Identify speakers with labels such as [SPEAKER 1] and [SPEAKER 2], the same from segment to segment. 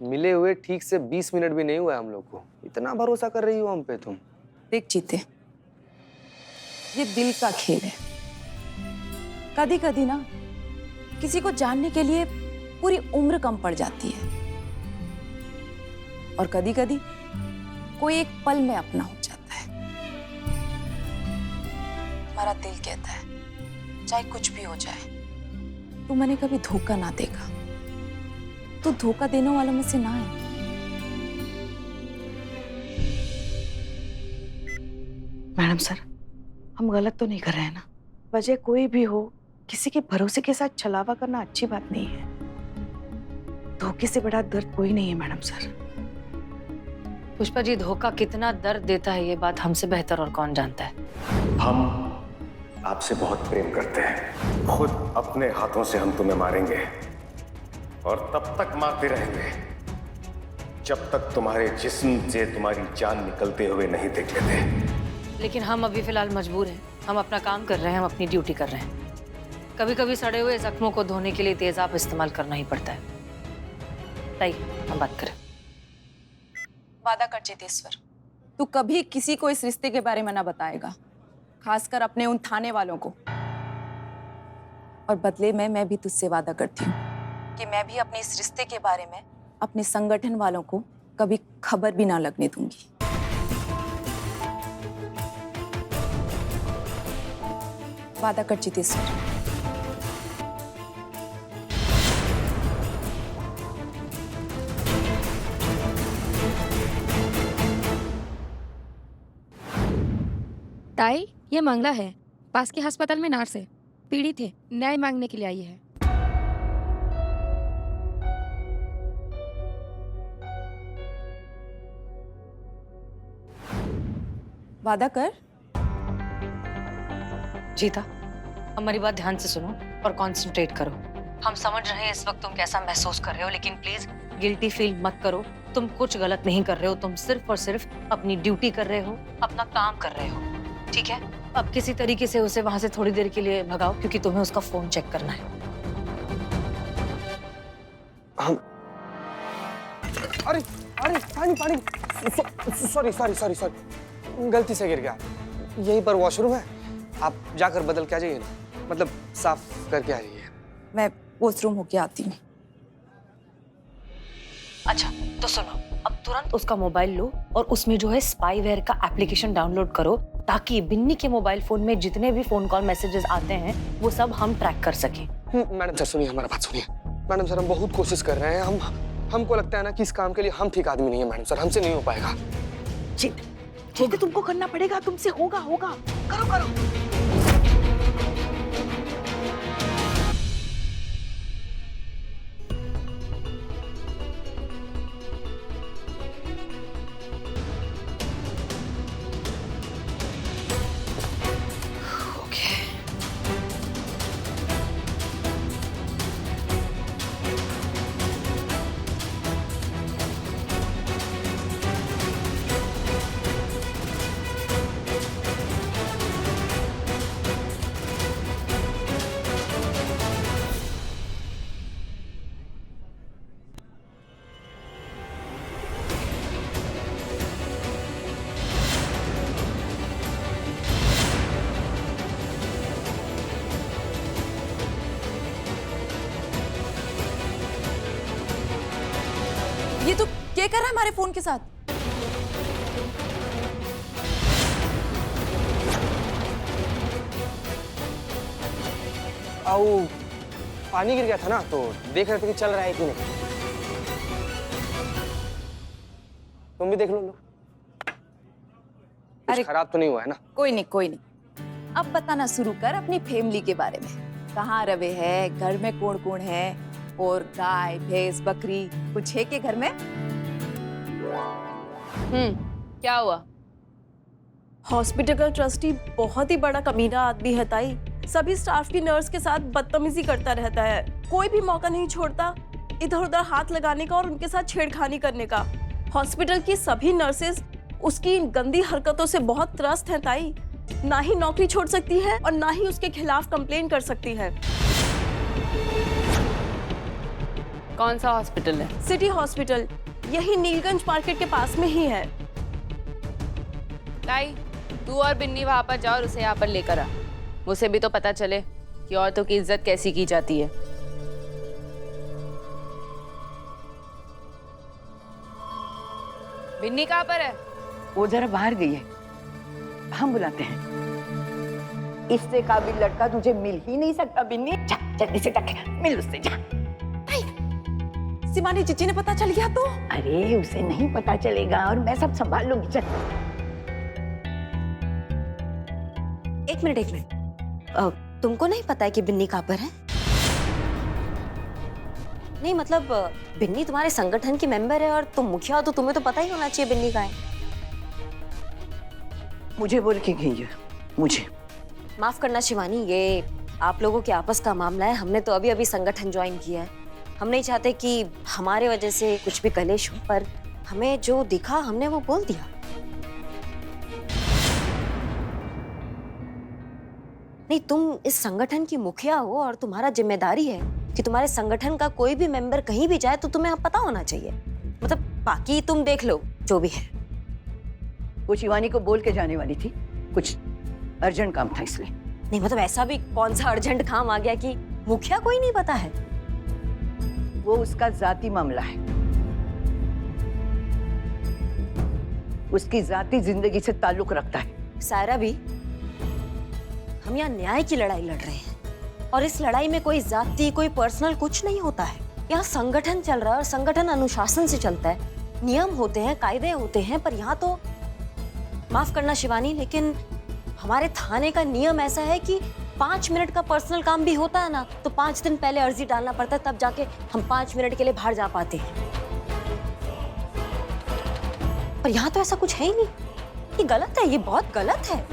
[SPEAKER 1] मिले हुए ठीक से 20 मिनट भी नहीं हुआ हम लोग को, इतना भरोसा कर रही हो हम पे तुम।
[SPEAKER 2] देख चीते, ये दिल का खेल है। कभी कभी ना किसी को जानने के लिए पूरी उम्र कम पड़ जाती है, और कभी कभी कोई एक पल में अपना हो जाता है। तुम्हारा दिल कहता है चाहे कुछ भी हो जाए, तू मैंने कभी धोखा ना देगा, तो धोखा देने वालों में से ना है।
[SPEAKER 3] मैडम सर, हम गलत तो नहीं कर रहे हैं ना? वजह कोई भी हो, किसी के भरोसे के साथ छलावा करना अच्छी बात नहीं है। धोखे से बड़ा दर्द कोई नहीं है मैडम सर।
[SPEAKER 4] पुष्पा जी, धोखा कितना दर्द देता है ये बात हमसे बेहतर और कौन जानता है।
[SPEAKER 5] हम आपसे बहुत प्रेम करते हैं, खुद अपने हाथों से हम तुम्हें मारेंगे और तब तक मारते रहेंगे जब तक तुम्हारे जिस्म से तुम्हारी जान निकलते हुए नहीं देख लेते।
[SPEAKER 4] लेकिन हम अभी फिलहाल मजबूर हैं। हम अपना काम कर रहे हैं, हम अपनी ड्यूटी कर रहे हैं। कभी कभी सड़े हुए जख्मों को धोने के लिए तेजाब इस्तेमाल करना ही पड़ता है। ताई, हम बात करें।
[SPEAKER 2] वादा कर चेतेश्वर, तू कभी किसी को इस रिश्ते के बारे में ना बताएगा, खासकर अपने उन थाने वालों को। और बदले में मैं भी तुझसे वादा करती हूँ कि मैं भी अपने इस रिश्ते के बारे में अपने संगठन वालों को कभी खबर भी ना लगने दूंगी। वादा कर चेतेश्वर।
[SPEAKER 6] ताई, ये मंगला है, पास के अस्पताल में नर्स है, पीड़ित है, न्याय मांगने के लिए आई है।
[SPEAKER 2] वादा कर।
[SPEAKER 4] जीता, हमारी बात ध्यान से सुनो और कंसंट्रेट करो। हम समझ रहे हैं इस वक्त तुम कैसा महसूस कर रहे हो, लेकिन प्लीज गिल्टी फील मत करो। तुम कुछ गलत नहीं कर रहे हो, तुम सिर्फ और सिर्फ अपनी ड्यूटी कर रहे हो, अपना काम कर रहे हो, ठीक है? अब किसी तरीके से उसे वहां से थोड़ी देर के लिए भगाओ, क्योंकि तुम्हें उसका फोन चेक करना है।
[SPEAKER 1] हम अरे अरे पानी पानी, सॉरी सॉरी सॉरी सॉरी, गलती से गिर गया। यहीं पर वॉशरूम है, आप जाकर बदल के आ जाइए ना, मतलब साफ करके आ जाइए।
[SPEAKER 2] मैं वॉशरूम होके आती हूँ।
[SPEAKER 4] अच्छा तो सुनो, अब तुरंत उसका मोबाइल लो और उसमें जो है स्पाईवेयर का एप्लीकेशन डाउनलोड करो, ताकि बिन्नी के मोबाइल फोन में जितने भी फोन कॉल मैसेजेस आते हैं वो सब हम ट्रैक कर सकें।
[SPEAKER 1] मैडम सर सुनिए, हमारा बात सुनिए। मैडम सर, हम बहुत कोशिश कर रहे हैं, हमको लगता है ना कि इस काम के लिए हम ठीक आदमी नहीं है। मैडम सर, हमसे नहीं हो पाएगा।
[SPEAKER 3] ठीक है, तुमको करना पड़ेगा, तुमसे होगा होगा, करो करो।
[SPEAKER 2] ये तो क्या कर रहा है हमारे फोन के साथ?
[SPEAKER 1] आओ, पानी गिर गया था ना, तो देख रहे थे कि चल रहा है कि नहीं। तुम भी देख लो। कुछ खराब तो नहीं हुआ है ना?
[SPEAKER 2] कोई नहीं कोई नहीं। अब बताना शुरू कर अपनी फैमिली के बारे में। कहाँ रवे है, घर में कौन कौन है, और गाय भैंस बकरी कुछ है के घर में?
[SPEAKER 7] क्या हुआ? हॉस्पिटल का ट्रस्टी बहुत ही बड़ा कमीना आदमी है ताई। सभी स्टाफ की नर्स के साथ बदतमीजी करता रहता है, कोई भी मौका नहीं छोड़ता इधर उधर हाथ लगाने का और उनके साथ छेड़खानी करने का। हॉस्पिटल की सभी नर्सेज उसकी इन गंदी हरकतों से बहुत त्रस्त हैं ताई। ना ही नौकरी छोड़ सकती है और ना ही उसके खिलाफ कंप्लेन कर सकती है।
[SPEAKER 8] कौन सा हॉस्पिटल है?
[SPEAKER 7] सिटी हॉस्पिटल, यही नीलगंज मार्केट के पास में ही है।
[SPEAKER 8] ताई, तू और बिन्नी वहां पर जाओ और उसे यहाँ पर लेकर आ। उसे भी तो पता चले कि औरतों की इज्जत कैसी की जाती है। बिन्नी कहाँ पर है?
[SPEAKER 3] वो जरा बाहर गई है, हम बुलाते हैं। इससे काबिल लड़का तुझे मिल ही नहीं सकता बिन्नी। जा जल्दी से जाके मिल उससे, जा।
[SPEAKER 2] सिमानी जीजी ने पता चल गया तो?
[SPEAKER 3] अरे उसे नहीं पता चलेगा और मैं सब संभाल लूंगी। चल।
[SPEAKER 4] एक मिनट। तुमको नहीं पता है कि बिन्नी कहाँ पर है? नहीं मतलब बिन्नी तुम्हारे संगठन की मेंबर है और तुम मुखिया हो तो तुम्हें तो पता ही होना चाहिए बिन्नी कहाँ है।
[SPEAKER 3] मुझे बोल के गई है, मुझे।
[SPEAKER 4] माफ करना शिवानी, ये आप लोगों के आपस का मामला है। हमने तो अभी अभी संगठन ज्वाइन किया है। हम नहीं चाहते कि हमारे वजह से कुछ भी कलेश हो, पर हमें जो दिखा हमने वो बोल दिया। नहीं, तुम इस संगठन की मुखिया हो और तुम्हारा जिम्मेदारी है कि तुम्हारे संगठन का कोई भी मेंबर कहीं भी जाए तो तुम्हें पता होना चाहिए। मतलब बाकी तुम देख लो जो भी है।
[SPEAKER 3] वो शिवानी को बोल के जाने वाली थी, कुछ अर्जेंट काम था इसलिए।
[SPEAKER 4] नहीं मतलब ऐसा भी कौन सा अर्जेंट काम आ गया कि मुखिया को ही नहीं पता है?
[SPEAKER 3] वो उसका जाती मामला है, उसकी जाती जिंदगी से ताल्लुक रखता है।
[SPEAKER 4] सायरा भी, हम यहाँ न्याय की लड़ाई लड़ रहे हैं और इस लड़ाई में कोई जाति, कोई पर्सनल कुछ नहीं होता है। यहाँ संगठन चल रहा है और संगठन अनुशासन से चलता है। नियम होते हैं, कायदे होते हैं, पर यहाँ तो माफ करना शिवानी, लेकिन हमारे थाने का नियम ऐसा है कि 5 मिनट का पर्सनल काम भी होता है ना तो 5 दिन पहले अर्जी डालना पड़ता है, तब जाके हम 5 मिनट के लिए बाहर जा पाते हैं। पर यहाँ तो ऐसा कुछ है ही नहीं। ये गलत है, ये बहुत गलत है।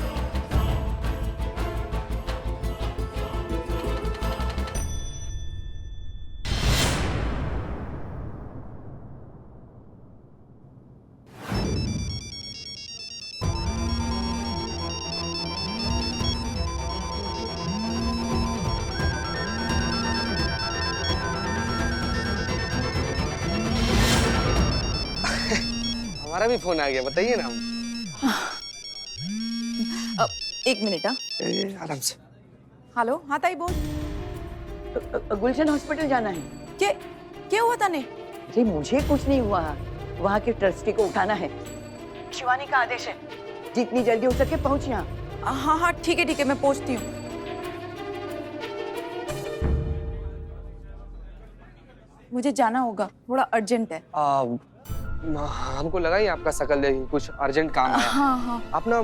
[SPEAKER 1] हमारा भी फोन आ गया, बताइए ना।
[SPEAKER 2] एक मिनट। हाँ,
[SPEAKER 1] आराम से।
[SPEAKER 2] हेलो। हाँ ताई बोल।
[SPEAKER 3] गुलशन हॉस्पिटल जाना है।
[SPEAKER 2] क्या हुआ ताने?
[SPEAKER 3] जी मुझे कुछ नहीं हुआ, वहाँ के ट्रस्टी को उठाना है। शिवानी का आदेश है, जितनी जल्दी हो सके पहुँच यहाँ।
[SPEAKER 2] हाँ ठीक है, मैं पहुंचती हूँ। मुझे जाना होगा, थोड़ा अर्जेंट है।
[SPEAKER 1] हमको लगा ही आपका शकल देखी कुछ अर्जेंट काम है।
[SPEAKER 2] हाँ।
[SPEAKER 1] आप ना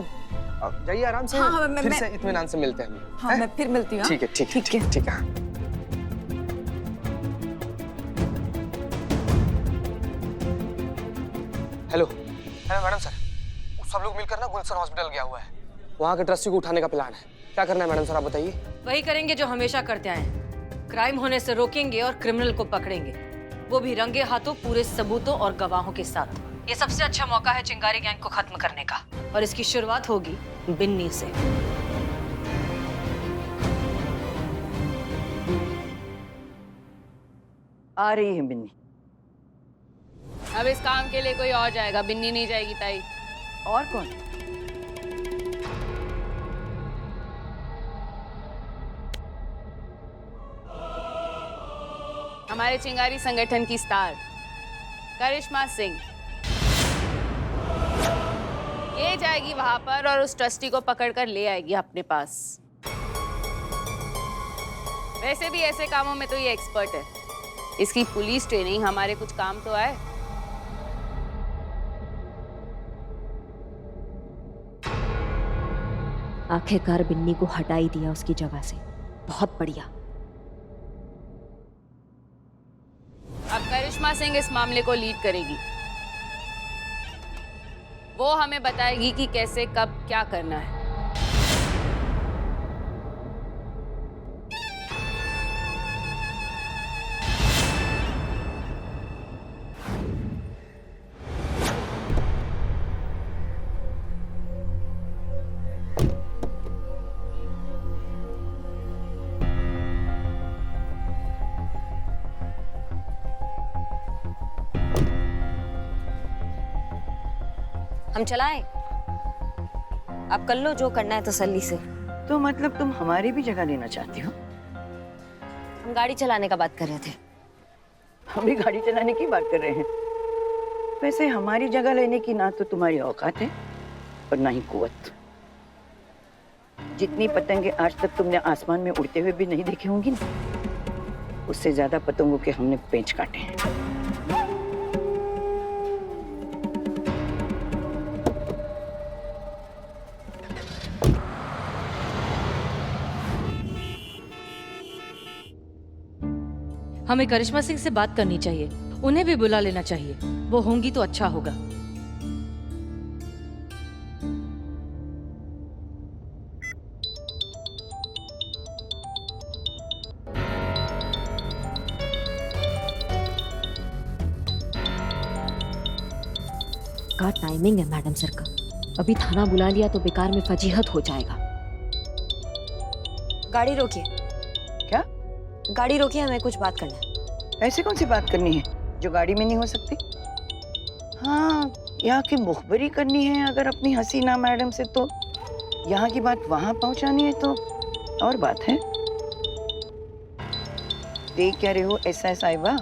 [SPEAKER 1] जाइए आराम से।
[SPEAKER 2] हाँ,
[SPEAKER 1] फिर से इत्मीनान से मिलते हैं।
[SPEAKER 2] हाँ, मैं फिर मिलती हूँ।
[SPEAKER 1] ठीक है। हेलो मैडम सर, सब लोग मिलकर ना गुलशन हॉस्पिटल गया हुआ है। वहाँ के ट्रस्टी को उठाने का प्लान है। क्या करना है मैडम सर, आप बताइए।
[SPEAKER 4] वही करेंगे जो हमेशा करते आए हैं। क्राइम होने से रोकेंगे और क्रिमिनल को पकड़ेंगे, वो भी रंगे हाथों, पूरे सबूतों और गवाहों के साथ। ये सबसे अच्छा मौका है चिंगारी गैंग को खत्म करने का, और इसकी शुरुआत होगी बिन्नी से।
[SPEAKER 3] आ रही है बिन्नी।
[SPEAKER 8] अब इस काम के लिए कोई और जाएगा, बिन्नी नहीं जाएगी ताई।
[SPEAKER 3] और कौन?
[SPEAKER 8] हमारे चिंगारी संगठन की स्टार करिश्मा सिंह, ये जाएगी वहां पर और उस ट्रस्टी को पकड़कर ले आएगी अपने पास। वैसे भी ऐसे कामों में तो ये एक्सपर्ट है। इसकी पुलिस ट्रेनिंग हमारे कुछ काम तो आए।
[SPEAKER 4] आखिरकार बिन्नी को हटा ही दिया उसकी जगह से। बहुत बढ़िया।
[SPEAKER 8] अब करिश्मा सिंह इस मामले को लीड करेगी। वो हमें बताएगी कि कैसे, कब, क्या करना है।
[SPEAKER 4] हम चलाएं? आप कर लो जो करना है तसल्ली से।
[SPEAKER 3] तो मतलब तुम हमारी भी जगह लेना चाहती हो?
[SPEAKER 4] हम गाड़ी चलाने का बात कर रहे थे।
[SPEAKER 3] हम भी गाड़ी चलाने की बात कर रहे हैं। वैसे हमारी जगह लेने की ना तो तुम्हारी औकात है और ना ही कुव्वत। जितनी पतंगे आज तक तुमने आसमान में उड़ते हुए भी नहीं देखी होंगी ना, उससे ज्यादा पतंगों के हमने पेंच काटे हैं।
[SPEAKER 4] हमें करिश्मा सिंह से बात करनी चाहिए, उन्हें भी बुला लेना चाहिए। वो होंगी तो अच्छा होगा।
[SPEAKER 9] का टाइमिंग है मैडम सर का। अभी थाना बुला लिया तो बेकार में फजीहत हो जाएगा।
[SPEAKER 4] गाड़ी रोकिए।
[SPEAKER 3] क्या?
[SPEAKER 4] गाड़ी रोकिए, हमें कुछ बात करना है।
[SPEAKER 3] ऐसी कौन सी बात करनी है जो गाड़ी में नहीं हो सकती? हाँ, यहाँ की मुखबरी करनी है अगर अपनी हसीना मैडम से, तो यहाँ की बात वहां पहुंचानी है तो और बात है। देख क्या रहे हो ऐसा साहिबा?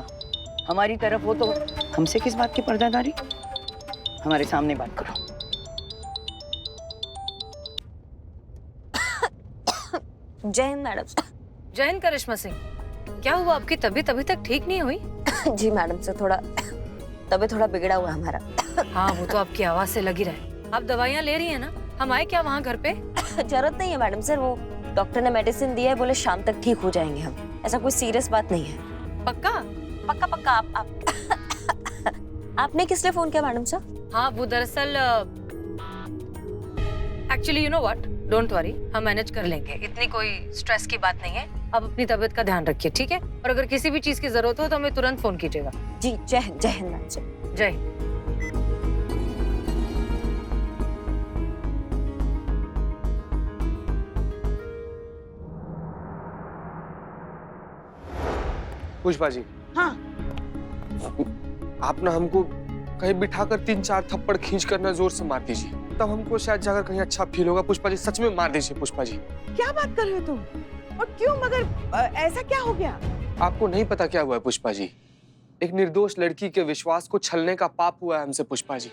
[SPEAKER 3] हमारी तरफ हो तो हमसे किस बात की पर्दादारी? हमारे सामने बात करो।
[SPEAKER 4] जय हिंद मैडम।
[SPEAKER 10] जय हिंद करिश्मा सिंह। क्या हुआ, आपकी तबीयत अभी तक ठीक नहीं हुई?
[SPEAKER 4] जी मैडम सर, थोड़ा तबीयत थोड़ा बिगड़ा हुआ है हमारा।
[SPEAKER 10] हाँ, वो तो आपकी आवाज से लगी रहे। आप दवाइयाँ ले रही हैं ना? हम आए क्या वहाँ घर पे?
[SPEAKER 4] जरूरत नहीं है मैडम सर, वो डॉक्टर ने मेडिसिन दिया है, बोले शाम तक ठीक हो जाएंगे हम। ऐसा कोई सीरियस बात नहीं है।
[SPEAKER 10] पक्का?
[SPEAKER 4] पक्का पक्का। आप आपने किस लिए फोन किया मैडम सर?
[SPEAKER 10] हाँ, वो दरअसल actually you know what, don't worry, हम मैनेज कर लेंगे। इतनी कोई स्ट्रेस की बात नहीं है। आप अपनी तबीयत का ध्यान रखिए, ठीक है? और अगर किसी भी चीज की जरूरत हो तो हमें तुरंत फोन कीजिएगा।
[SPEAKER 4] जी जय हिंद मैडम सर।
[SPEAKER 10] जय हिंद।
[SPEAKER 1] पुष्पा जी,
[SPEAKER 3] हाँ।
[SPEAKER 1] आप ना हमको कहीं बिठाकर 3-4 थप्पड़ खींच कर ना जोर से मार दीजिए, तब हमको शायद जाकर कहीं अच्छा फील होगा। पुष्पा जी सच में मार दीजिए पुष्पा जी।
[SPEAKER 3] क्या बात कर रहे हो तुम? और क्यों? मगर ऐसा क्या हो गया?
[SPEAKER 1] आपको नहीं पता क्या हुआ है पुष्पा जी। एक निर्दोष लड़की के विश्वास को छलने का पाप हुआ है हमसे पुष्पा जी।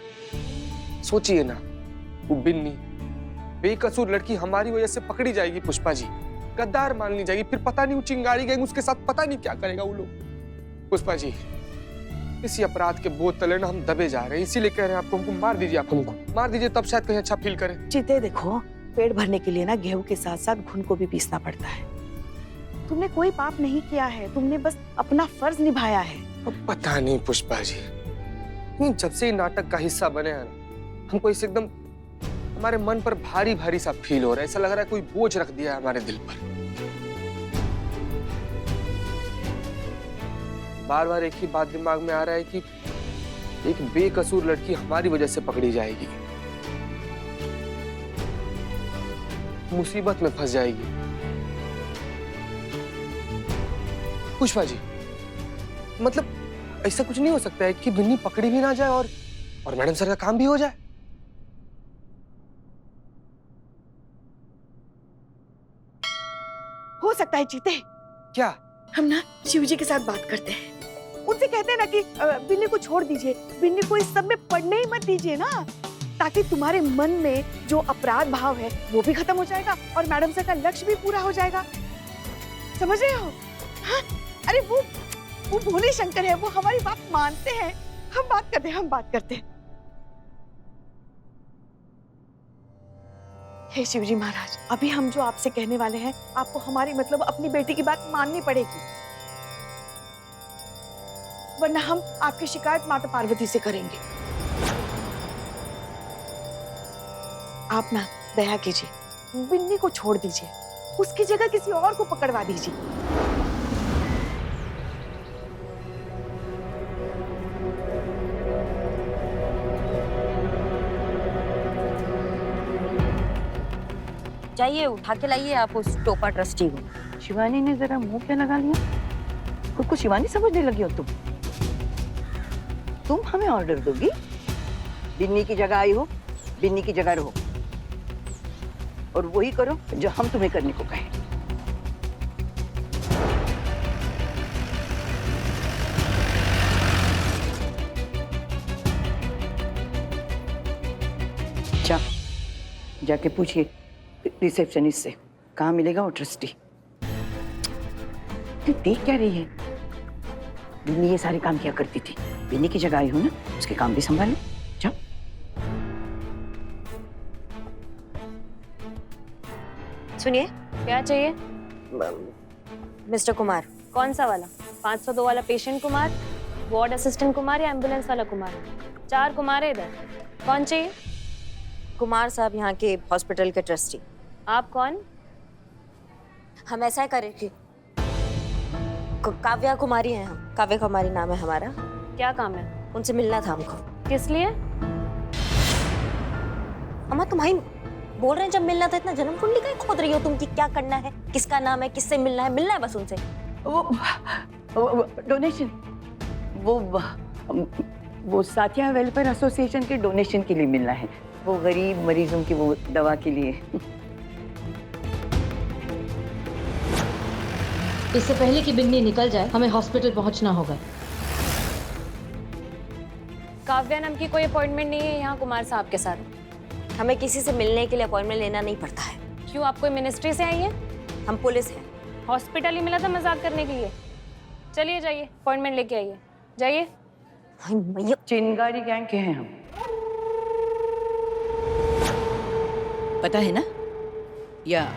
[SPEAKER 1] सोचिए ना, वो बिन्नी बेकसूर लड़की हमारी वजह से पकड़ी जाएगी पुष्पा जी, गद्दार मान ली जाएगी, फिर पता नहीं वो चिंगारी गैंग उसके साथ पता नहीं क्या करेगा वो लोग। पुष्पा जी, इसी अपराध के बोझ तले ना हम दबे जा रहे हैं, इसीलिए कह रहे हैं आपको, हमको मार दीजिए, आप हमको मार दीजिए, तब शायद कहीं अच्छा फील करें।
[SPEAKER 3] चिते देखो, पेट भरने के लिए ना गेहूं के साथ साथ घुन को भी पीसना पड़ता है। तुमने कोई पाप नहीं किया है, तुमने बस अपना फर्ज निभाया है।
[SPEAKER 1] अब पता नहीं पुष्पा जी, जब से नाटक का हिस्सा बने हैं ना, हमको इसे एकदम हमारे मन पर भारी भारी सा फील हो रहा है। ऐसा लग रहा है कोई बोझ रख दिया है हमारे दिल पर। बार बार एक ही बात दिमाग में आ रहा है कि एक बेकसूर लड़की हमारी वजह से पकड़ी जाएगी, मुसीबत में फंस जाएगी। पुष्पा जी, मतलब ऐसा कुछ नहीं हो सकता है कि बिन्नी पकड़ी भी ना जाए और मैडम सर का काम भी हो जाए?
[SPEAKER 3] हो सकता है चीते।
[SPEAKER 1] क्या?
[SPEAKER 3] हम ना शिवजी के साथ बात करते हैं, उनसे कहते हैं ना कि बिन्नी को छोड़ दीजिए, बिन्नी को इस सब में पड़ने ही मत दीजिए ना, ताकि तुम्हारे मन में जो अपराध भाव है वो भी खत्म हो जाएगा और मैडम सर का लक्ष्य भी पूरा हो जाएगा। समझ रहे हो? हाँ? अरे वो भोले शंकर है, वो हमारी बात मानते हैं। हम बात करते हैं। हे शिवजी महाराज, अभी हम जो आपसे कहने वाले हैं, आपको हमारी मतलब अपनी बेटी की बात माननी पड़ेगी, वरना हम आपकी शिकायत माता पार्वती से करेंगे। आप ना दया कीजिए, बिन्नी को छोड़ दीजिए, उसकी जगह किसी और को पकड़वा दीजिए।
[SPEAKER 4] जाइए, उठा के लाइए आप उस टोपा ट्रस्टी को।
[SPEAKER 3] शिवानी ने जरा मुंह पे लगा लिया। खुद को शिवानी समझने लगी हो तुम हमें ऑर्डर दोगी? बिन्नी की जगह आई हो बिन्नी की जगह रहो और वही करो जो हम तुम्हें करने को कहें। जा जाके पूछिए रिसेप्शनिस्ट से कहाँ मिलेगा वो ट्रस्टी। देख क्या रही है, बिन्नी ये सारे काम किया करती थी। बिन्नी की जगह आई हो ना, उसके काम भी संभाले। जाओ।
[SPEAKER 9] सुनिए,
[SPEAKER 8] क्या चाहिए?
[SPEAKER 9] मिस्टर कुमार।
[SPEAKER 8] कौन सा वाला? 502 वाला patient Kumar, ward assistant Kumar या एम्बुलेंस वाला कुमार? 4 कुमार है इधर। कौन चाहिए?
[SPEAKER 9] कुमार साहब यहाँ के हॉस्पिटल के ट्रस्टी।
[SPEAKER 8] आप कौन?
[SPEAKER 9] हम ऐसा करें कि काव्या कुमारी हैं हम। काव्या कुमारी नाम है हमारा।
[SPEAKER 8] क्या काम है?
[SPEAKER 9] उनसे मिलना था हमको।
[SPEAKER 8] किस लिए?
[SPEAKER 9] अम्मा तुम्हारी बोल रहे हैं जब मिलना था, इतना जन्म कुंडली का खोद रही हो तुम कि क्या करना है, किसका नाम है, किससे मिलना है बस उनसे।
[SPEAKER 3] वो डोनेशन, वो साथिया वेलफेयर एसोसिएशन के डोनेशन के लिए मिलना है। वो गरीब मरीजों की वो दवा के लिए।
[SPEAKER 10] इससे पहले कि बिन्नी निकल जाए हमें हॉस्पिटल पहुंचना होगा।
[SPEAKER 8] काव्या नाम की कोई अपॉइंटमेंट नहीं है यहाँ कुमार साहब के साथ।
[SPEAKER 9] हमें किसी से मिलने के लिए अपॉइंटमेंट लेना नहीं पड़ता है।
[SPEAKER 8] क्यों, आप कोई मिनिस्ट्री से आई हैं?
[SPEAKER 9] हम पुलिस हैं।
[SPEAKER 8] हॉस्पिटल ही मिला था मजाक करने के लिए। चलिए जाइए, अपॉइंटमेंट लेके आइए, जाइए।
[SPEAKER 3] चिंगारी गैंग के हैं हम, पता है ना? या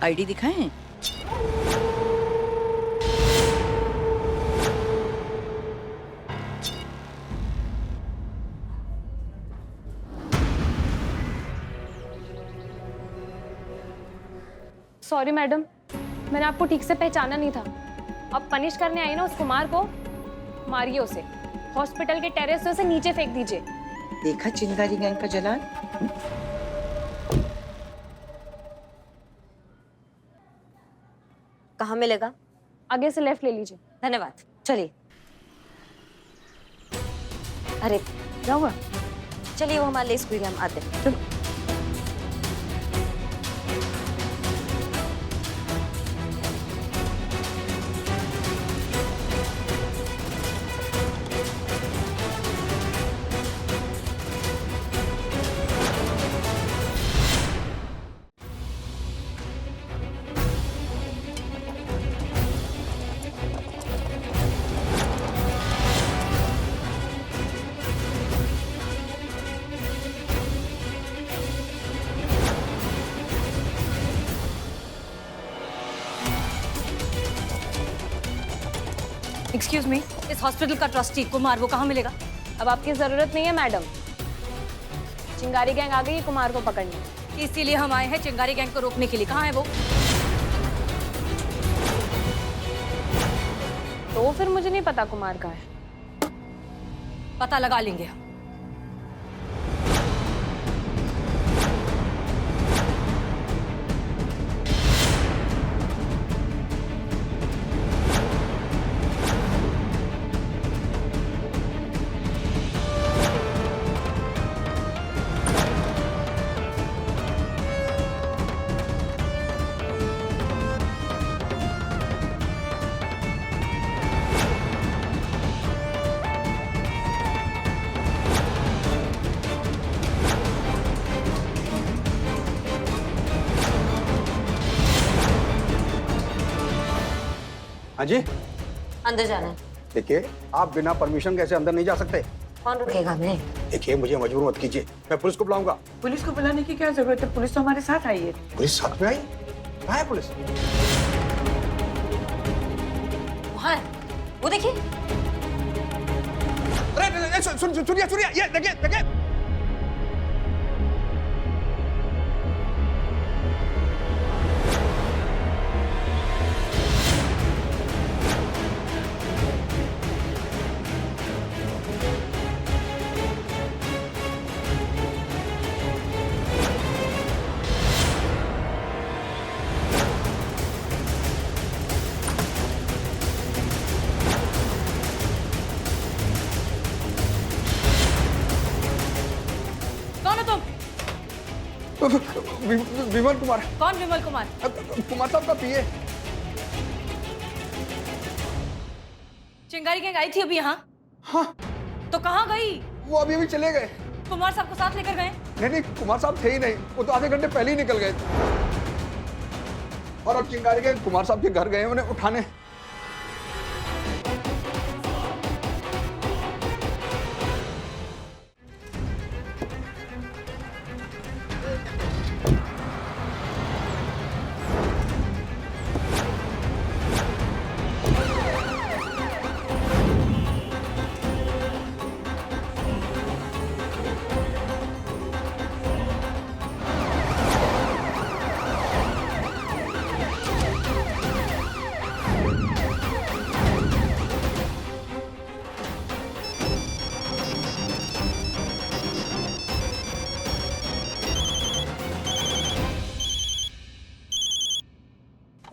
[SPEAKER 3] आईडी दिखाएं?
[SPEAKER 8] सॉरी मैडम, मैंने आपको ठीक से पहचाना नहीं था। अब पनिश करने आई ना उस कुमार को, मारिए उसे। हॉस्पिटल के टेरेस से उसे नीचे फेंक दीजिए।
[SPEAKER 3] देखा चिंगारी गैंग का जलाल?
[SPEAKER 9] कहाँ मिलेगा?
[SPEAKER 8] आगे से लेफ्ट ले लीजिए।
[SPEAKER 9] धन्यवाद, चलिए। अरे
[SPEAKER 3] क्या हुआ?
[SPEAKER 9] चलिए, वो हमारे लिए स्कूल में हम आते हैं। चलो।
[SPEAKER 10] एक्सक्यूज मी, इस हॉस्पिटल का ट्रस्टी कुमार, वो कहाँ मिलेगा?
[SPEAKER 8] अब आपकी जरूरत नहीं है मैडम। चिंगारी गैंग आ गई है कुमार को पकड़ने।
[SPEAKER 10] इसीलिए हम आए हैं चिंगारी गैंग को रोकने के लिए। कहाँ है वो?
[SPEAKER 8] तो फिर मुझे नहीं पता कुमार कहाँ है।
[SPEAKER 10] पता लगा लेंगे हम।
[SPEAKER 11] हाँ जी,
[SPEAKER 9] अंदर जाना है।
[SPEAKER 11] देखिए, आप बिना परमिशन कैसे अंदर नहीं जा सकते।
[SPEAKER 9] कौन रुकेगा हमें?
[SPEAKER 11] देखिए, मुझे मजबूर मत कीजिए, मैं पुलिस को बुलाऊंगा।
[SPEAKER 3] पुलिस को बुलाने की क्या जरूरत है? पुलिस तो हमारे साथ आई है।
[SPEAKER 11] पुलिस साथ में आई? कहाँ है पुलिस?
[SPEAKER 9] वहाँ है, वो देखिए।
[SPEAKER 11] अरे सुनिए, ये देखिए। विमल कुमार।
[SPEAKER 10] कौन विमल कुमार?
[SPEAKER 11] कुमार साहब का पीए।
[SPEAKER 10] चिंगारी गैंग आई थी अभी यहाँ?
[SPEAKER 11] हाँ।
[SPEAKER 10] तो कहाँ गई?
[SPEAKER 11] वो अभी चले गए।
[SPEAKER 10] कुमार साहब को साथ लेकर गए?
[SPEAKER 11] नहीं, कुमार साहब थे ही नहीं, वो तो आधे घंटे पहले ही निकल गए। और अब चिंगारी गैंग कुमार साहब के घर गए उन्हें उठाने।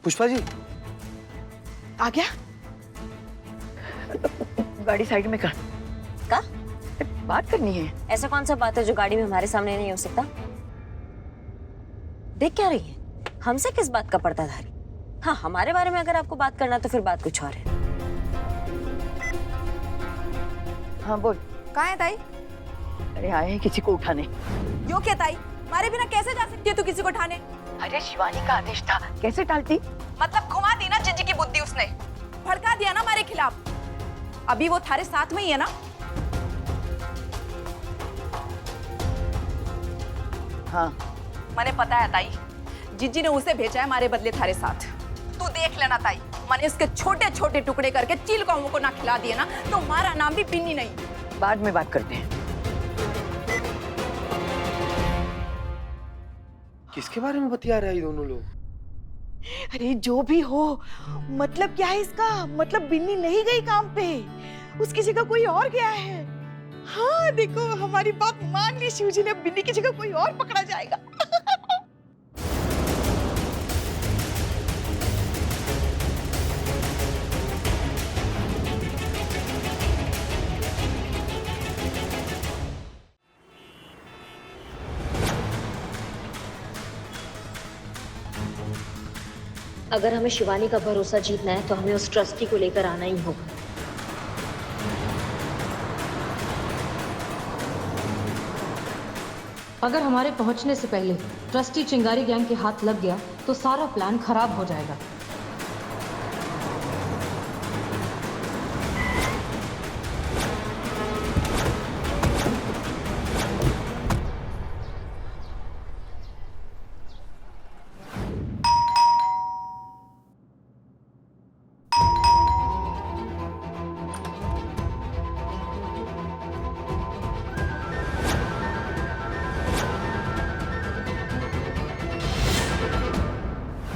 [SPEAKER 1] पुष्पा जी
[SPEAKER 3] आ गया? गाड़ी साइड में कर।
[SPEAKER 9] का?
[SPEAKER 3] बात करनी है।
[SPEAKER 9] ऐसा कौन सा बात है जो गाड़ी में हमारे सामने नहीं हो सकता? देख क्या रही है? हमसे किस बात का पर्दाधारी? हाँ, हमारे बारे में अगर आपको बात करना तो फिर बात कुछ और है।
[SPEAKER 3] हाँ बोल।
[SPEAKER 2] कहाँ है ताई?
[SPEAKER 3] अरे आए हैं किसी को उठाने।
[SPEAKER 2] यो क्या ताई, मारे बिना कैसे जा सकती है तू किसी को उठाने?
[SPEAKER 3] अरे शिवानी का आदेश था, कैसे टालती?
[SPEAKER 2] मतलब घुमा दी ना जिंजी की बुद्धि उसने, भड़का दिया ना हमारे खिलाफ। अभी वो थारे साथ में ही है ना?
[SPEAKER 3] हाँ
[SPEAKER 2] मैंने पता है ताई, जिज्जी ने उसे भेजा है हमारे बदले थारे साथ। तू देख लेना ताई, मैंने इसके छोटे छोटे टुकड़े करके चील कौमों को ना खिला दिए ना तो हमारा नाम भी पिन्नी नहीं।
[SPEAKER 3] बाद में बात करते हैं।
[SPEAKER 1] किसके बारे में बतिया रहे हैं ये दोनों लोग?
[SPEAKER 3] अरे जो भी हो, मतलब क्या है इसका? मतलब बिन्नी नहीं गई काम पे, उसकी जगह कोई और गया है। हाँ देखो, हमारी बात मान ली शिवजी ने, बिन्नी की जगह कोई और पकड़ा जाएगा।
[SPEAKER 9] अगर हमें शिवानी का भरोसा जीतना है तो हमें उस ट्रस्टी को लेकर आना ही होगा।
[SPEAKER 10] अगर हमारे पहुंचने से पहले ट्रस्टी चिंगारी गैंग के हाथ लग गया तो सारा प्लान खराब हो जाएगा।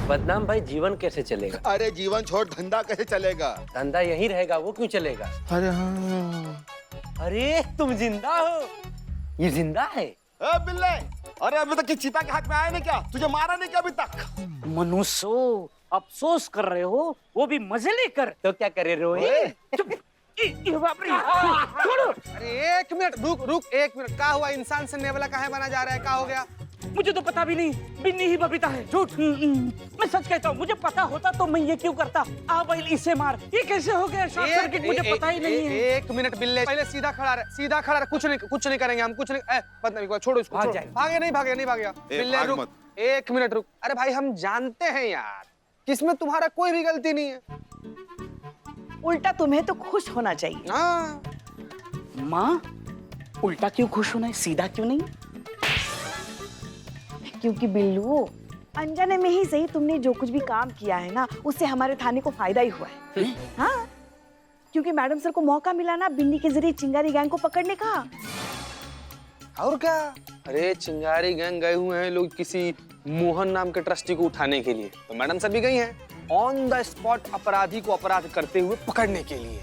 [SPEAKER 12] बदनाम भाई, जीवन कैसे चलेगा?
[SPEAKER 11] अरे जीवन छोड़, धंधा कैसे चलेगा?
[SPEAKER 12] धंधा यही रहेगा, वो क्यों चलेगा?
[SPEAKER 11] अरे हाँ।
[SPEAKER 12] अरे तुम जिंदा हो? ये जिंदा है?
[SPEAKER 11] बिल्ले, अरे अभी तक चिता के हाथ में आया नहीं क्या? तुझे मारा नहीं क्या अभी तक?
[SPEAKER 12] मनुष्य अफसोस कर रहे हो, वो भी मजे लेकर। तो क्या करे रोए?
[SPEAKER 1] छोड़ो। अरे एक मिनट रुक, एक मिनट। क्या हुआ? इंसान से नेवला काहे बना जा रहा है? क्या हो गया?
[SPEAKER 12] मुझे तो पता भी नहीं, बिन्नी ही बबीता है। झूठ। मैं सच कहता हूँ, मुझे पता होता तो मैं ये क्यों करता? इसे मार। ये कैसे हो गया शॉर्ट सर्किट? मुझे पता ही नहीं है।
[SPEAKER 1] एक मिनट बिल्ले, पहले सीधा खड़ा रहे, कुछ नहीं करेंगे हम, कुछ नहीं। बदतमीज, छोड़ो इसको। भागे नहीं बिल्ले रुक, एक मिनट रुक। अरे भाई हम जानते हैं यार, किसमें तुम्हारा कोई भी गलती नहीं है।
[SPEAKER 3] उल्टा तुम्हें तो खुश होना चाहिए।
[SPEAKER 1] हाँ।
[SPEAKER 3] माँ, उल्टा क्यों खुश होना है, सीधा क्यों नहीं? क्योंकि बिल्लू, अनजाने में ही सही तुमने जो कुछ भी काम किया है ना, उससे हमारे थाने को फायदा ही हुआ है। हाँ, क्योंकि मैडम सर को मौका मिला ना बिन्नी के जरिए चिंगारी गैंग को पकड़ने का।
[SPEAKER 1] और क्या? अरे चिंगारी गैंग गए हुए हैं लोग किसी मोहन नाम के ट्रस्टी को उठाने के लिए, तो मैडम सर भी गई हैं ऑन द स्पॉट अपराधी को अपराध करते हुए पकड़ने के लिए।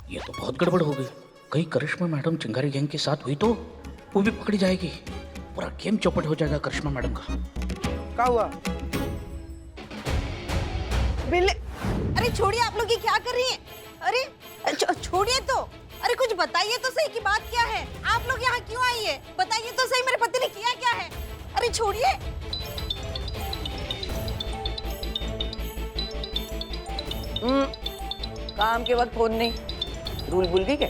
[SPEAKER 13] ये तो बहुत गड़बड़ हो गई। कहीं करिश्मा मैडम चिंगारी गैंग के साथ हुई तो वो भी पकड़ी जाएगी, पूरा गेम चौपट हो जाएगा करिश्मा मैडम का।
[SPEAKER 1] क्या हुआ?
[SPEAKER 3] बिल्ले,
[SPEAKER 9] अरे छोड़िए, आप लोग ये क्या कर रही हैं? अरे छोड़िए तो। अरे कुछ बताइए तो सही कि बात क्या है? आप लोग यहाँ क्यों आई है? बताइए तो सही, मेरे पति ने किया क्या है?
[SPEAKER 3] अरे छोड़िए। काम के वक्त फोन नहीं, रूल भूल गई क्या?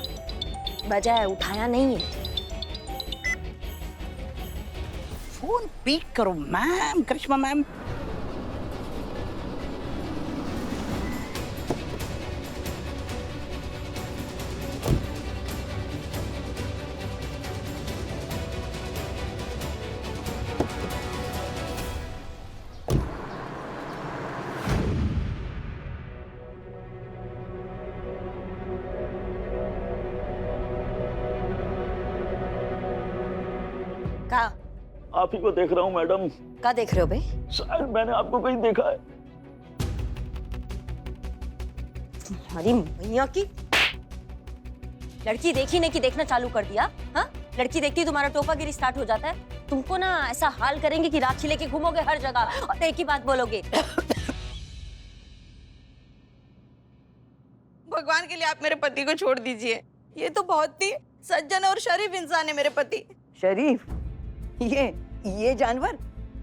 [SPEAKER 9] बजाय उठाया नहीं है।
[SPEAKER 13] फोन पिक करो मैम, करिश्मा मैम।
[SPEAKER 9] कहा?
[SPEAKER 12] आप ही को देख रहा हूँ मैडम।
[SPEAKER 9] क्या देख रहे हो बे?
[SPEAKER 12] शायद मैंने आपको कहीं देखा है।
[SPEAKER 9] तुम्हारी मैया की लड़की देखी नहीं कि देखना चालू कर दिया। हाँ, लड़की देखती तुम्हारा टोपागिरी स्टार्ट हो जाता है। तुमको ना ऐसा हाल करेंगे कि राखी लेके घूमोगे हर जगह और एक ही बात बोलोगे।
[SPEAKER 3] भगवान के लिए आप मेरे पति को छोड़ दीजिए। ये तो बहुत ही सज्जन और शरीफ इंसान है मेरे पति।
[SPEAKER 14] शरीफ? ये जानवर?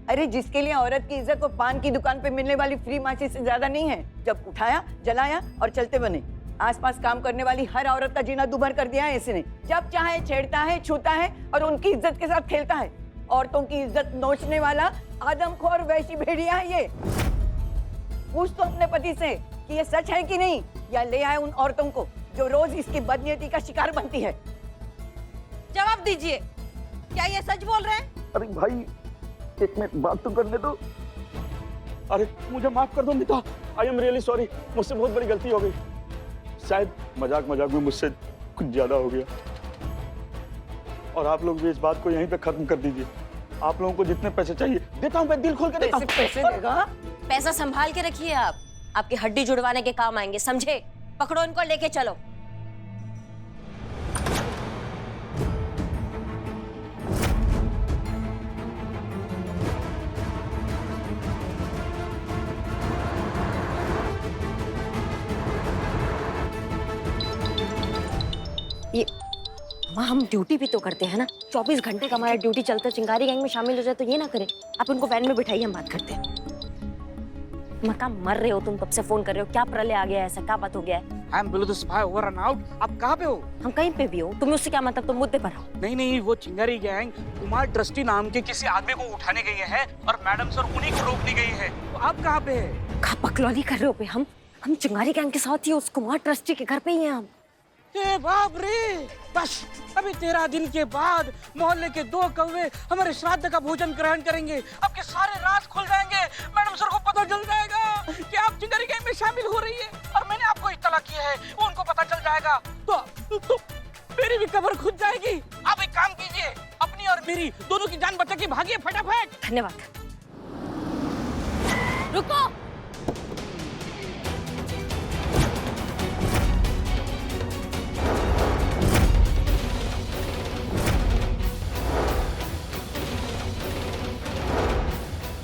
[SPEAKER 14] अरे जिसके लिए औरत की इज्जत को पान की दुकान पे मिलने वाली फ्री माची से ज्यादा नहीं है। जब उठाया, जलाया और चलते बने। आसपास काम करने वाली हर औरत का जीना दुभर कर दिया है इसने। जब चाहे छेड़ता है, छूता है और उनकी इज्जत के साथ खेलता है। औरतों की इज्जत नोचने वाला आदमखोर वैसी भेड़िया है ये। पूछ तो अपने पति से कि ये सच है कि नहीं, या ले आए उन औरतों को जो रोज इसकी बदनीयती का शिकार बनती है।
[SPEAKER 3] जवाब दीजिए, क्या ये सच बोल रहे हैं?
[SPEAKER 12] अरे भाई एक मिनट बात तो करने दो। अरे मुझे माफ कर दो मिता, आई एम रियली सॉरी। मुझसे बहुत बड़ी गलती हो गई। शायद मजाक में मुझसे कुछ ज्यादा हो गया। और आप लोग भी इस बात को यहीं पे खत्म कर दीजिए। आप लोगों को जितने पैसे चाहिए देता हूँ, मैं दिल खोल के देता हूँ।
[SPEAKER 14] पैसे देगा?
[SPEAKER 9] पैसा संभाल के रखिए आप, आपकी हड्डी जुड़वाने के काम आएंगे, समझे? पकड़ो इनको, लेके चलो। ये माँ, हम ड्यूटी भी तो करते हैं ना। 24 घंटे का हमारा ड्यूटी चलता है। चिंगारी गैंग में शामिल हो जाए तो ये ना करें। आप उनको वैन में बिठाइए, हम बात करते हैं। मैं कहाँ मर रहे हो तुम, कब से फोन कर रहे हो? क्या प्रलय आ गया है? ऐसा क्या बात हो गया है?
[SPEAKER 13] I am below the spy over and out. आप कहाँ पे हो?
[SPEAKER 9] हम कहीं पे भी हो, तुम्हें उससे क्या मतलब? तुम मुद्दे पर हो।
[SPEAKER 13] नहीं, वो चिंगारी गैंग कुमार ट्रस्टी नाम के किसी आदमी को उठाने गई है और मैडम सर उन्हीं को रोकने गई है। तो आप कहाँ पे है?
[SPEAKER 9] कहाँ बकलौली कर रहे हो पे? हम चिंगारी गैंग के साथ ही उस कुमार ट्रस्टी के घर पे ही हैं हम।
[SPEAKER 13] ए बाप रे, बस अभी 13 दिन के बाद मोहल्ले के 2 कौवे हमारे श्राद्ध का भोजन ग्रहण करेंगे। आपके सारे राज खुल जाएंगे। मैडम सर को पता चल जाएगा कि आप चिंगारी गैंग में शामिल हो रही है और मैंने आपको इत्तला किया है। वो उनको पता चल जाएगा तो मेरी भी कब्र खुद जाएगी। आप एक काम कीजिए, अपनी और मेरी दोनों की जान बचा के भागिए फटाफट।
[SPEAKER 9] धन्यवाद। रुको,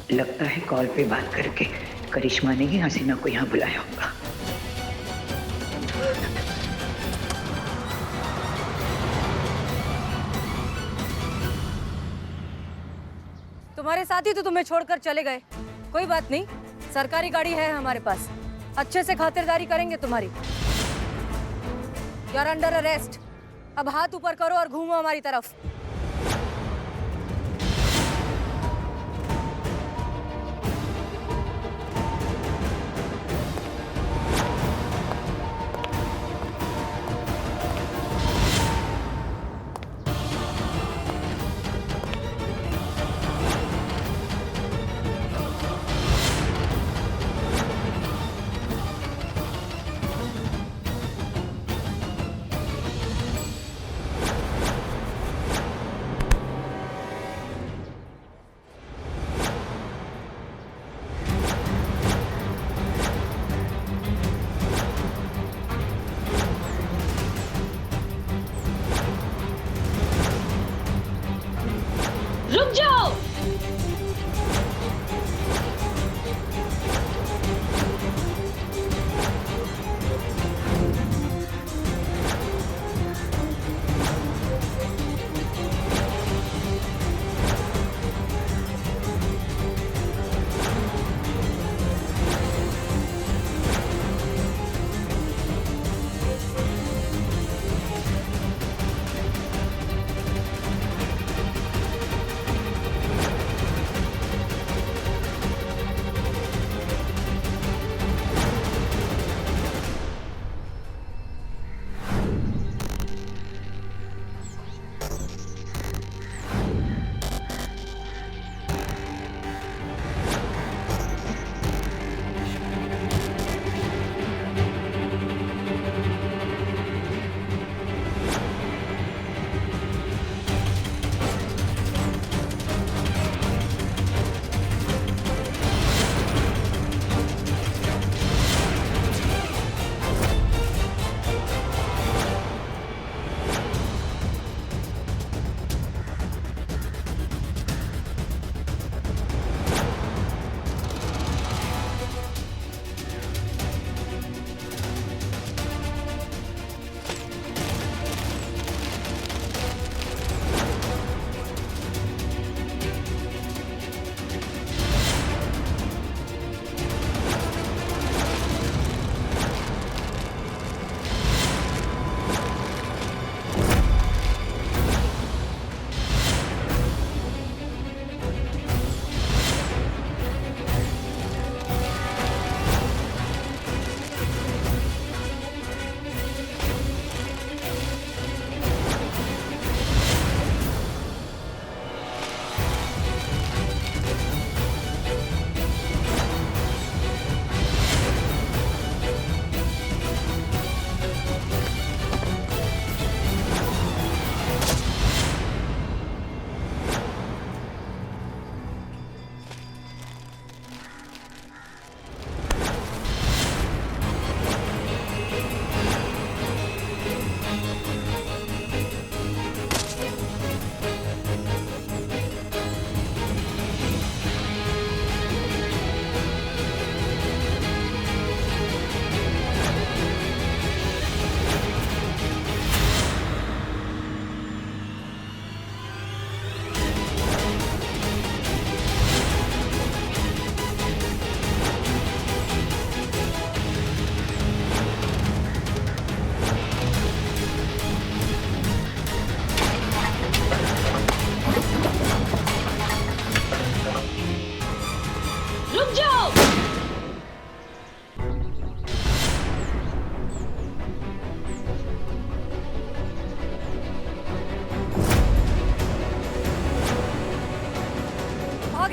[SPEAKER 3] लगता है कॉल पे बात करके करिश्मा ने ही हसीना को यहाँ बुलाया होगा।
[SPEAKER 10] तुम्हारे साथी तो तुम्हें छोड़कर चले गए। कोई बात नहीं, सरकारी गाड़ी है हमारे पास, अच्छे से खातिरदारी करेंगे तुम्हारी। You are under arrest. अब हाथ ऊपर करो और घूमो हमारी तरफ।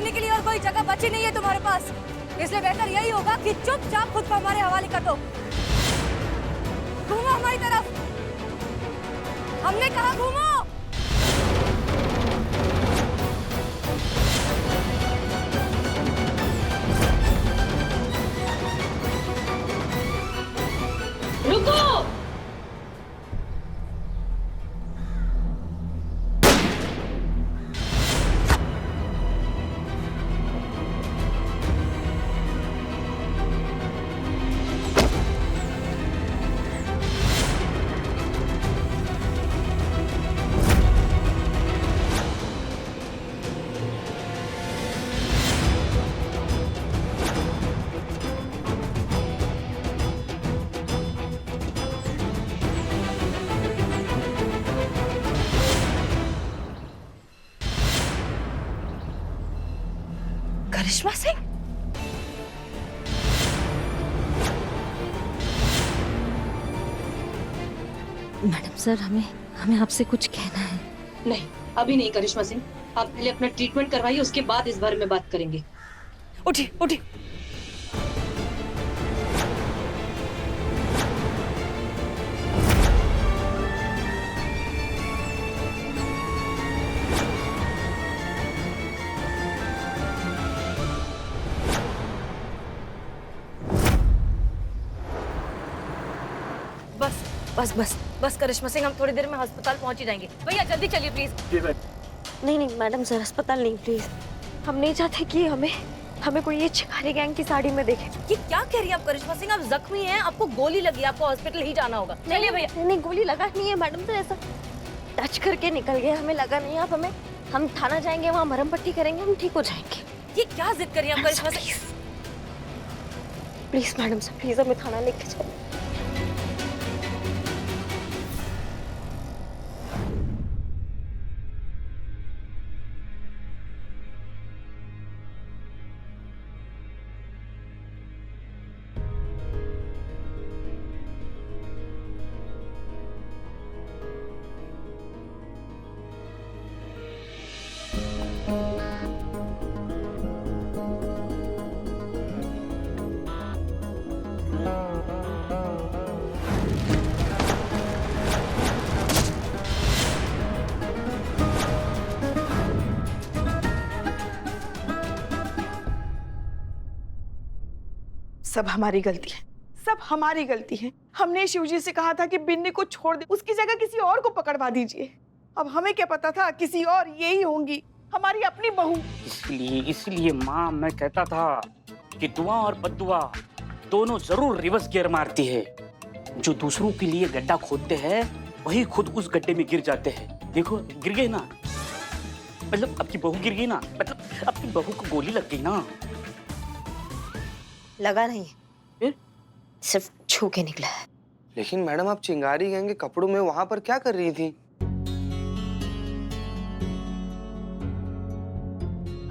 [SPEAKER 9] करने के लिए और कोई जगह बची नहीं है तुम्हारे पास, इसलिए बेहतर यही होगा कि चुपचाप खुद को हमारे हवाले कर दो। घूमो हमारी तरफ, हमने कहा घूमो।
[SPEAKER 10] रुको।
[SPEAKER 3] करिश्मा सिंह,
[SPEAKER 4] मैडम सर, हमें आपसे कुछ कहना है।
[SPEAKER 10] नहीं, अभी नहीं करिश्मा सिंह, आप पहले अपना ट्रीटमेंट करवाइए, उसके बाद इस बारे में बात करेंगे।
[SPEAKER 3] उठी उठी।
[SPEAKER 10] बस बस बस बस करिश्मा सिंह, हम थोड़ी देर में अस्पताल पहुंच ही जाएंगे। भैया जल्दी चलिए प्लीज।
[SPEAKER 9] नहीं नहीं मैडम सर, अस्पताल नहीं प्लीज। हम नहीं चाहते कि हमें कोई ये शिकारी गैंग की साड़ी में देखे।
[SPEAKER 10] ये क्या कह रही है आप करिश्मा सिंह? आप जख्मी हैं, आपको गोली लगी, आपको हॉस्पिटल ही जाना होगा। चलिए भैया।
[SPEAKER 9] नहीं, गोली लगा नहीं है मैडम सर, ऐसा टच करके निकल गया, हमें लगा नहीं। आप हम थाना जाएंगे, वहाँ मरहम पट्टी करेंगे, हम ठीक हो जाएंगे।
[SPEAKER 10] ये क्या जिद कर रही है आप Karishma Singh?
[SPEAKER 9] Please madam sir, please हमें थाना लेके चलो।
[SPEAKER 3] सब हमारी गलती है, सब हमारी गलती है। हमने शिवजी से कहा था कि बिन्नी को छोड़ दे, उसकी जगह किसी और को पकड़वा दीजिए। अब हमें क्या पता था किसी और यही होंगी, हमारी अपनी बहू।
[SPEAKER 13] इसलिए माँ, मैं कहता था कि दुआ और बद्दुआ दोनों जरूर रिवर्स गियर मारती है। जो दूसरों के लिए गड्ढा खोदते हैं वही खुद उस गड्ढे में गिर जाते हैं। देखो गिर गए ना, मतलब आपकी बहू गिर गई ना, मतलब आपकी बहू को गोली लग गई ना।
[SPEAKER 9] लगा नहीं, सिर्फ छू के निकला है।
[SPEAKER 1] लेकिन मैडम, आप चिंगारी गैंग के कपड़ों में वहां पर क्या कर रही थी?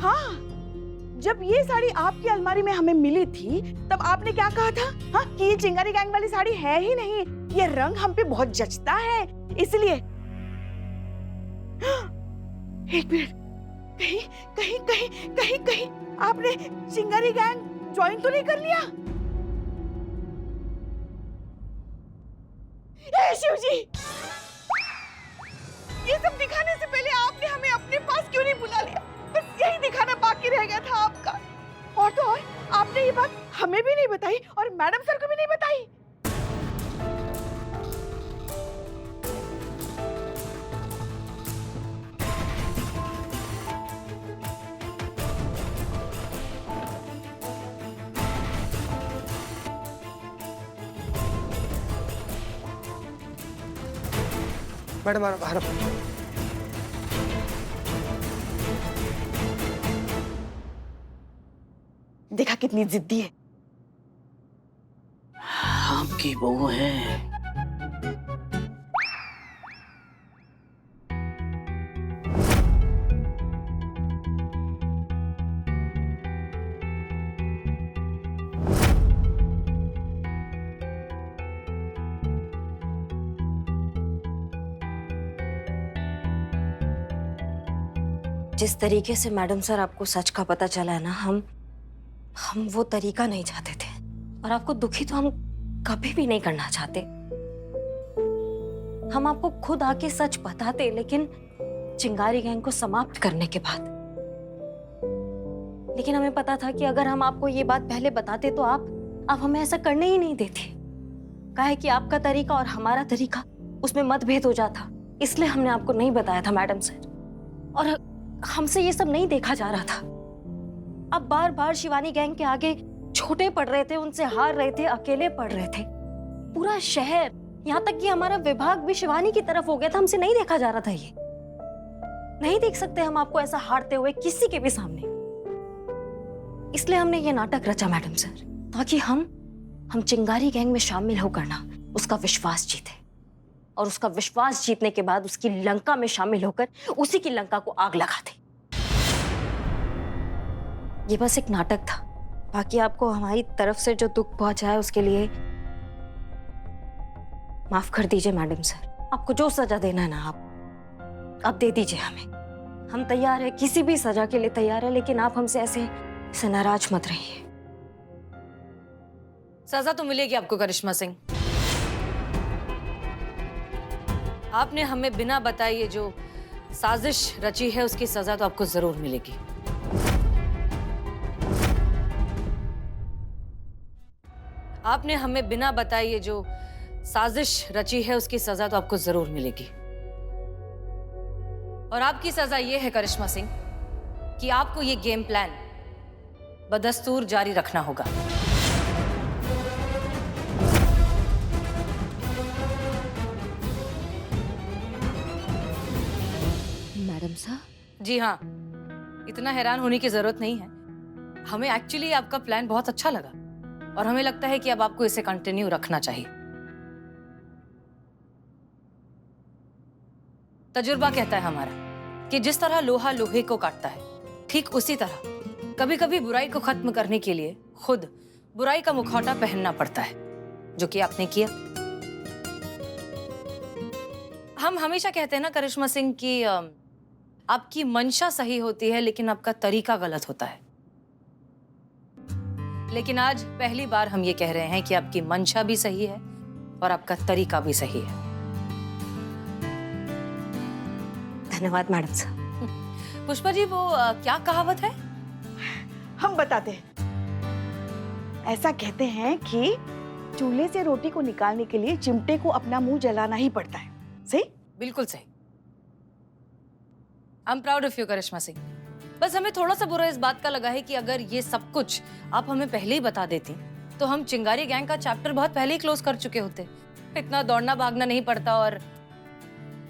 [SPEAKER 3] हाँ, जब ये साड़ी आपकी अलमारी में हमें मिली थी तब आपने क्या कहा था? हाँ, कि ये चिंगारी गैंग वाली साड़ी है ही नहीं, ये रंग हम पे बहुत जचता है, इसलिए। एक मिनट, कहीं कहीं कहीं कहीं कहीं आपने चिंगारी गैंग ज्वाइन तो नहीं कर लिया? शिव जी, ये सब दिखाने से पहले आपने हमें अपने पास क्यों नहीं बुला लिया? बस यही दिखाना बाकी रह गया था आपका। और तो और, आपने ये बात हमें भी नहीं बताई और मैडम सर को भी नहीं बताई।
[SPEAKER 1] मैडम,
[SPEAKER 3] देखा कितनी जिद्दी है।
[SPEAKER 13] आपकी बहू है।
[SPEAKER 9] जिस तरीके से मैडम सर आपको सच का पता चला है ना, हम वो तरीका नहीं चाहते थे, और आपको दुखी तो हम कभी भी नहीं करना चाहते। हम आपको खुद आके सच बताते, लेकिन चिंगारी गैंग को समाप्त करने के बाद। लेकिन हमें पता था कि अगर हम आपको ये बात पहले बताते तो आप हमें ऐसा करने ही नहीं देते। काहे कि आपका तरीका और हमारा तरीका, उसमें मतभेद हो जाता, इसलिए हमने आपको नहीं बताया था मैडम सर। और हमसे ये सब नहीं देखा जा रहा था। अब बार बार शिवानी गैंग के आगे छोटे पड़ रहे थे, उनसे हार रहे थे, अकेले पड़ रहे थे। पूरा शहर, यहाँ तक कि हमारा विभाग भी शिवानी की तरफ हो गया था। हमसे नहीं देखा जा रहा था। ये नहीं देख सकते हम आपको ऐसा हारते हुए किसी के भी सामने। इसलिए हमने ये नाटक रचा मैडम सर, ताकि हम चिंगारी गैंग में शामिल होकर ना उसका विश्वास जीते, और उसका विश्वास जीतने के बाद उसकी लंका में शामिल होकर उसी की लंका को आग लगा दे। ये बस एक नाटक था। बाकी आपको हमारी तरफ से जो दुख पहुंचा है उसके लिए माफ कर दीजिए मैडम सर। आपको जो सजा देना है ना आप दे दीजिए हमें। हम तैयार है, किसी भी सजा के लिए तैयार है, लेकिन आप हमसे ऐसे नाराज मत रहिए।
[SPEAKER 10] सजा तो मिलेगी आपको करिश्मा सिंह। आपने हमें बिना बताए ये जो साजिश रची है उसकी सजा तो आपको जरूर मिलेगी। आपने हमें बिना बताए ये जो साजिश रची है उसकी सजा तो आपको जरूर मिलेगी। और आपकी सजा ये है करिश्मा सिंह कि आपको ये गेम प्लान बदस्तूर जारी रखना होगा।
[SPEAKER 9] मैडम साहब?
[SPEAKER 10] जी हाँ, इतना हैरान होने की जरूरत नहीं है। हमें एक्चुअली आपका प्लान बहुत अच्छा लगा और हमें लगता है कि अब आपको इसे कंटिन्यू रखना चाहिए। तजुर्बा कहता है हमारा कि जिस तरह लोहा लोहे को काटता है, ठीक उसी तरह कभी कभी बुराई को खत्म करने के लिए खुद बुराई का मुखौटा पहनना पड़ता है, जो कि आपने किया। हम हमेशा कहते हैं ना करिश्मा सिंह कि आपकी मंशा सही होती है लेकिन आपका तरीका गलत होता है। लेकिन आज पहली बार हम ये कह रहे हैं कि आपकी मंशा भी सही है और आपका तरीका भी सही है।
[SPEAKER 9] धन्यवाद मैडम साहब।
[SPEAKER 10] पुष्पा जी, वो क्या कहावत है?
[SPEAKER 3] हम बताते हैं। ऐसा कहते हैं कि चूल्हे से रोटी को निकालने के लिए चिमटे को अपना मुंह जलाना ही पड़ता है। सही?
[SPEAKER 10] बिल्कुल सही। I am proud of you Karishma Singh. बस हमें थोड़ा सा बुरा इस बात का लगा है कि अगर ये सब कुछ आप हमें पहले ही बता देती तो हम चिंगारी गैंग का चैप्टर बहुत पहले ही क्लोज कर चुके होते। इतना दौड़ना भागना नहीं पड़ता और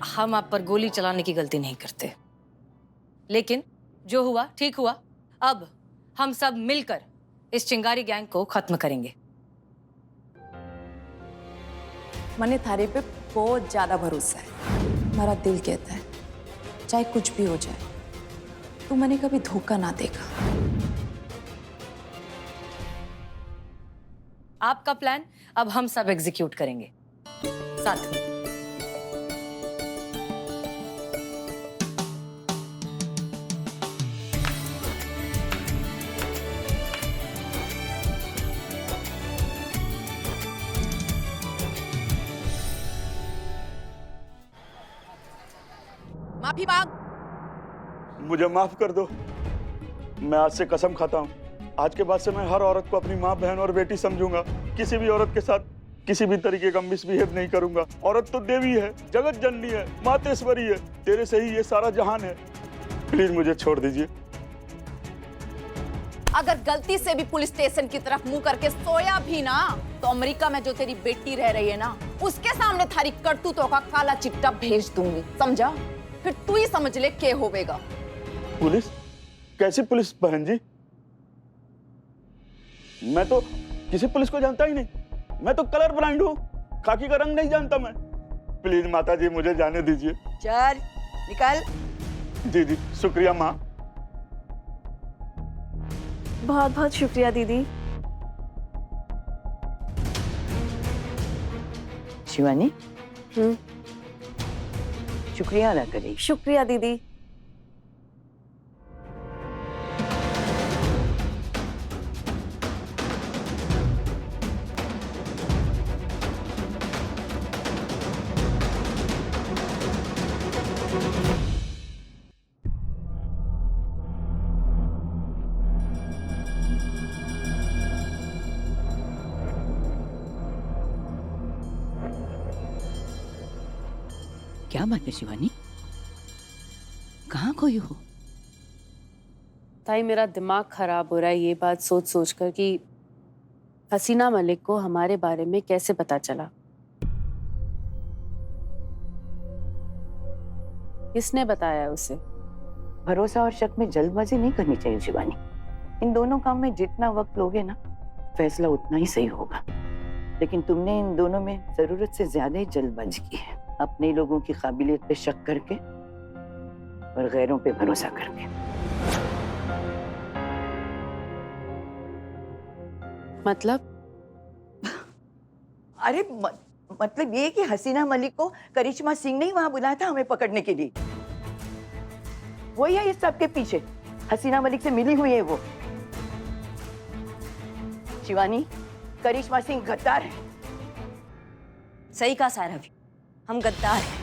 [SPEAKER 10] हम आप पर गोली चलाने की गलती नहीं करते। लेकिन जो हुआ ठीक हुआ। अब हम सब मिलकर इस चिंगारी गैंग को खत्म करेंगे।
[SPEAKER 2] मने थारे पे बहुत ज्यादा भरोसा है। हमारा दिल कहता है चाहे कुछ भी हो जाए तू मैंने कभी धोखा ना देगा।
[SPEAKER 10] आपका प्लान अब हम सब एग्जीक्यूट करेंगे साथ में।
[SPEAKER 14] माफी मांग।
[SPEAKER 12] मुझे माफ कर दो। मैं आज से कसम खाता हूँ, आज के बाद से मैं हर औरत को अपनी माँ, बहन और बेटी समझूंगा। किसी भी औरत के साथ किसी भी तरीके का मिसबिहेव नहीं करूंगा। औरत तो देवी है, जगत जननी है, मातेश्वरी है। तेरे से ही ये सारा जहान है। प्लीज मुझे छोड़ दीजिए।
[SPEAKER 2] अगर गलती से भी पुलिस स्टेशन की तरफ मुंह करके सोया भी ना तो अमेरिका में जो तेरी बेटी रह रही है ना उसके सामने थारी करतूतों का काला चिट्टा भेज दूंगी, समझा? फिर तू ही समझ ले के होवेगा।
[SPEAKER 12] पुलिस? कैसी पुलिस बहन जी? मैं तो किसी पुलिस को जानता ही नहीं। मैं तो कलर ब्लाइंड हूँ, खाकी का रंग नहीं जानता मैं। प्लीज माता जी मुझे जाने दीजिए।
[SPEAKER 14] चल निकल।
[SPEAKER 12] जी जी, शुक्रिया माँ।
[SPEAKER 7] बहुत बहुत शुक्रिया दीदी।
[SPEAKER 14] शिवानी, शुक्रिया ना करेगी।
[SPEAKER 7] शुक्रिया दीदी।
[SPEAKER 3] क्या बात है शिवानी, कहाँ खोई हो?
[SPEAKER 7] ताई मेरा दिमाग खराब हो रहा है ये बात सोच सोच कर कि हसीना मलिक को हमारे बारे में कैसे पता चला, किसने बताया उसे?
[SPEAKER 14] भरोसा और शक में जल्दबाजी नहीं करनी चाहिए शिवानी। इन दोनों काम में जितना वक्त लोगे ना, फैसला उतना ही सही होगा। लेकिन तुमने इन दोनों में जरूरत से ज्यादा ही जल्दबाजी की है, अपने लोगों की काबिलियत पे शक करके और गैरों पे भरोसा करके।
[SPEAKER 7] मतलब?
[SPEAKER 14] अरे मतलब ये कि हसीना मलिक को करिश्मा सिंह ने ही वहां बुलाया था हमें पकड़ने के लिए। वही है इस सब के पीछे, हसीना मलिक से मिली हुई है वो। शिवानी, करिश्मा सिंह गद्दार है।
[SPEAKER 9] सही कहा सारवी, हम गद्दार हैं।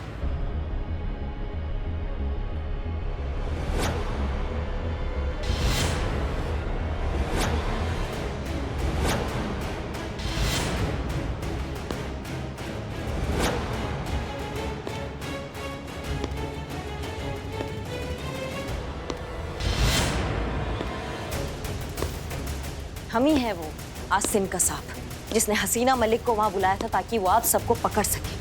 [SPEAKER 9] हम ही है वो आसिम का सांप जिसने हसीना मलिक को वहां बुलाया था ताकि वो आप सबको पकड़ सके।